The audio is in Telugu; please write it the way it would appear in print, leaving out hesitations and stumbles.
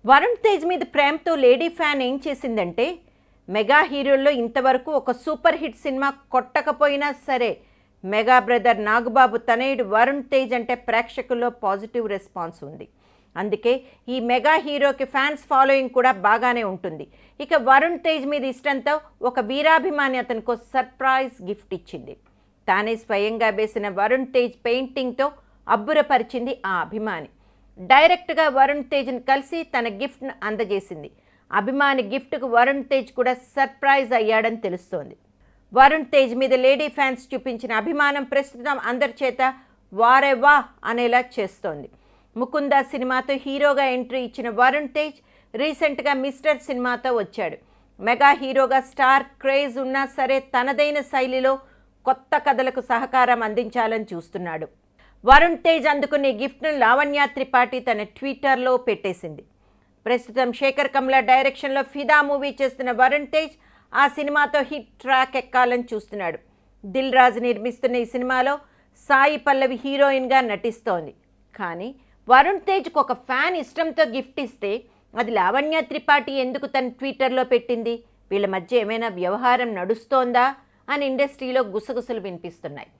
వరుణ్ తేజ్ మీద ప్రేమతో లేడీ ఫ్యాన్ ఏం చేసిందంటే మెగా హీరోల్లో ఇంతవరకు ఒక సూపర్ హిట్ సినిమా కొట్టకపోయినా సరే మెగా బ్రదర్ నాగబాబు తనయుడు వరుణ్ తేజ్ అంటే ప్రేక్షకుల్లో పాజిటివ్ రెస్పాన్స్ ఉంది. అందుకే ఈ మెగా హీరోకి ఫ్యాన్స్ ఫాలోయింగ్ కూడా బాగానే ఉంటుంది. ఇక వరుణ్ తేజ్ మీద ఇష్టంతో ఒక వీరాభిమాని అతనికి సర్ప్రైజ్ గిఫ్ట్ ఇచ్చింది. తానే స్వయంగా వేసిన వరుణ్ తేజ్ పెయింటింగ్తో అబ్బురపరిచింది ఆ అభిమాని. డైరెక్ట్గా వరుణ్ తేజ్ని కలిసి తన గిఫ్ట్ను అందజేసింది. అభిమాని గిఫ్ట్కు వరుణ్ తేజ్ కూడా సర్ప్రైజ్ అయ్యాడని తెలుస్తోంది. వరుణ్ తేజ్ మీద లేడీ ఫ్యాన్స్ చూపించిన అభిమానం ప్రస్తుతం అందరి చేత వారే వా అనేలా చేస్తోంది. ముకుంద సినిమాతో హీరోగా ఎంట్రీ ఇచ్చిన వరుణ్ తేజ్ రీసెంట్గా మిస్టర్ సినిమాతో వచ్చాడు. మెగా హీరోగా స్టార్ క్రేజ్ ఉన్నా సరే తనదైన శైలిలో కొత్త కథలకు సహకారం అందించాలని చూస్తున్నాడు. వరుణ్ తేజ్ అందుకునే గిఫ్ట్ను లావణ్య త్రిపాఠి తన ట్విట్టర్లో పెట్టేసింది. ప్రస్తుతం శేఖర్ కమ్లా డైరెక్షన్లో ఫిదా మూవీ చేస్తున్న వరుణ్ తేజ్ ఆ సినిమాతో హిట్ ట్రాక్ ఎక్కాలని చూస్తున్నాడు. దిల్ రాజు నిర్మిస్తున్న ఈ సినిమాలో సాయి పల్లవి హీరోయిన్గా నటిస్తోంది. కానీ వరుణ్ తేజ్కు ఒక ఫ్యాన్ ఇష్టంతో గిఫ్ట్ ఇస్తే అది లావణ్య త్రిపాఠి ఎందుకు తన ట్విట్టర్లో పెట్టింది? వీళ్ళ మధ్య ఏమైనా వ్యవహారం నడుస్తోందా అని ఇండస్ట్రీలో గుసగుసలు వినిపిస్తున్నాయి.